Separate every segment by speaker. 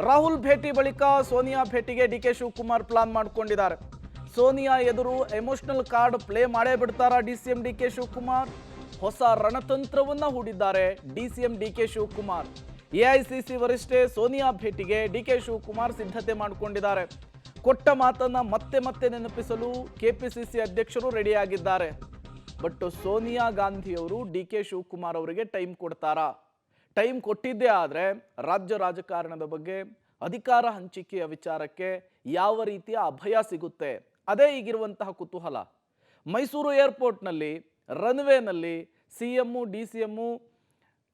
Speaker 1: ರಾಹುಲ್ ಭೇಟಿ ಬಳಿಕ ಸೋನಿಯಾ ಭೇಟಿಗೆ ಡಿ ಕೆ ಶಿವಕುಮಾರ್ ಪ್ಲಾನ್ ಮಾಡಿಕೊಂಡಿದ್ದಾರೆ. ಸೋನಿಯಾ ಎದುರು ಎಮೋಷನಲ್ ಕಾರ್ಡ್ ಪ್ಲೇ ಮಾಡೇ ಬಿಡ್ತಾರಾ ಡಿಸಿಎಂ ಡಿ ಕೆ ಶಿವಕುಮಾರ್? ಹೊಸ ರಣತಂತ್ರವನ್ನ ಹೂಡಿದ್ದಾರೆ DCM D K Shivakumar. AICC ವರಿಷ್ಠೆ ಸೋನಿಯಾ ಭೇಟಿಗೆ ಡಿ ಕೆ ಶಿವಕುಮಾರ್ ಸಿದ್ಧತೆ ಮಾಡಿಕೊಂಡಿದ್ದಾರೆ. ಕೊಟ್ಟ ಮಾತನ್ನ ಮತ್ತೆ ಮತ್ತೆ ನೆನಪಿಸಲು ಕೆಪಿಸಿಸಿ ಅಧ್ಯಕ್ಷರು ರೆಡಿಯಾಗಿದ್ದಾರೆ. ಬಟ್ ಸೋನಿಯಾ ಗಾಂಧಿಯವರು ಡಿ ಕೆ ಶಿವಕುಮಾರ್ ಅವರಿಗೆ ಟೈಮ್ ಕೊಡ್ತಾರಾ? ಟೈಮ್ ಕೊಟ್ಟಿದ್ದೇ ಆದರೆ ರಾಜ್ಯ ರಾಜಕಾರಣದ ಬಗ್ಗೆ, ಅಧಿಕಾರ ಹಂಚಿಕೆಯ ವಿಚಾರಕ್ಕೆ ಯಾವ ರೀತಿಯ ಅಭಯ ಸಿಗುತ್ತೆ? ಅದೇ ಈಗಿರುವಂತಹ ಕುತೂಹಲ. ಮೈಸೂರು ಏರ್ಪೋರ್ಟ್ನಲ್ಲಿ ರನ್ವೇನಲ್ಲಿ ಸಿಎಂ ಡಿಸಿಎಂ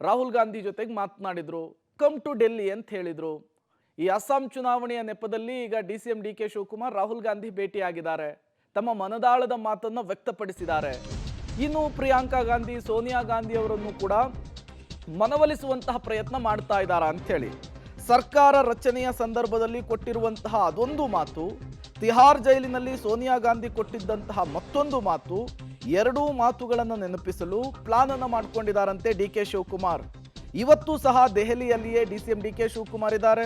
Speaker 1: ರಾಹುಲ್ ಗಾಂಧಿ ಜೊತೆಗೆ ಮಾತನಾಡಿದ್ರು. ಕಮ್ ಟು ಡೆಲ್ಲಿ ಅಂತ ಹೇಳಿದ್ರು. ಈ ಅಸ್ಸಾಂ ಚುನಾವಣೆಯ ನೆಪದಲ್ಲಿ ಈಗ DCM D K Shivakumar Rahul Gandhi ಭೇಟಿಯಾಗಿದ್ದಾರೆ. ತಮ್ಮ ಮನದಾಳದ ಮಾತನ್ನು ವ್ಯಕ್ತಪಡಿಸಿದ್ದಾರೆ. ಇನ್ನು ಪ್ರಿಯಾಂಕಾ ಗಾಂಧಿ, ಸೋನಿಯಾ ಗಾಂಧಿ ಅವರನ್ನು ಕೂಡ ಮನವೊಲಿಸುವಂತಹ ಪ್ರಯತ್ನ ಮಾಡ್ತಾ ಇದ್ದಾರೆ ಅಂಥೇಳಿ ಸರ್ಕಾರ ರಚನೆಯ ಸಂದರ್ಭದಲ್ಲಿ ಕೊಟ್ಟಿರುವಂತಹ ಅದೊಂದು ಮಾತು, ತಿಹಾರ್ ಜೈಲಿನಲ್ಲಿ ಸೋನಿಯಾ ಗಾಂಧಿ ಕೊಟ್ಟಿದ್ದಂತಹ ಮತ್ತೊಂದು ಮಾತು, ಎರಡೂ ಮಾತುಗಳನ್ನು ನೆನಪಿಸಲು ಪ್ಲಾನ್ ಅನ್ನು ಮಾಡಿಕೊಂಡಿದ್ದಾರಂತೆ ಡಿ ಕೆ ಶಿವಕುಮಾರ್. ಇವತ್ತು ಸಹ ದೆಹಲಿಯಲ್ಲಿಯೇ ಡಿಸಿಎಂ ಡಿ ಕೆ ಶಿವಕುಮಾರ್ ಇದ್ದಾರೆ.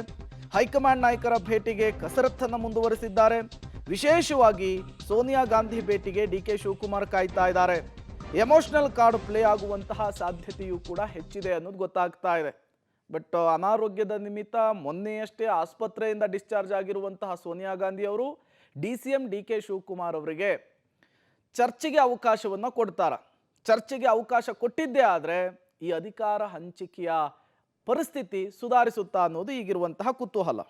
Speaker 1: ಹೈಕಮಾಂಡ್ ನಾಯಕರ ಭೇಟಿಗೆ ಕಸರತ್ತನ್ನು ಮುಂದುವರಿಸಿದ್ದಾರೆ. ವಿಶೇಷವಾಗಿ ಸೋನಿಯಾ ಗಾಂಧಿ ಭೇಟಿಗೆ ಡಿ ಕೆ ಶಿವಕುಮಾರ್ ಕಾಯ್ತಾ ಇದ್ದಾರೆ. ಎಮೋಷನಲ್ ಕಾರ್ಡ್ ಪ್ಲೇ ಆಗುವಂತಹ ಸಾಧ್ಯತೆಯೂ ಕೂಡ ಹೆಚ್ಚಿದೆ ಅನ್ನೋದು ಗೊತ್ತಾಗ್ತಾ ಇದೆ. ಬಟ್ ಅನಾರೋಗ್ಯದ ನಿಮಿತ್ತ ಮೊನ್ನೆಯಷ್ಟೇ ಆಸ್ಪತ್ರೆಯಿಂದ ಡಿಸ್ಚಾರ್ಜ್ ಆಗಿರುವಂತಹ ಸೋನಿಯಾ ಗಾಂಧಿ ಅವರು ಡಿಸಿಎಂ ಡಿ ಕೆ ಶಿವಕುಮಾರ್ ಅವರಿಗೆ ಚರ್ಚೆಗೆ ಅವಕಾಶವನ್ನು ಕೊಡ್ತಾರ. ಚರ್ಚೆಗೆ ಅವಕಾಶ ಕೊಟ್ಟಿದ್ದೇ ಆದರೆ ಈ ಅಧಿಕಾರ ಹಂಚಿಕೆಯ ಪರಿಸ್ಥಿತಿ ಸುಧಾರಿಸುತ್ತಾ ಅನ್ನೋದು ಈಗಿರುವಂತಹ ಕುತೂಹಲ.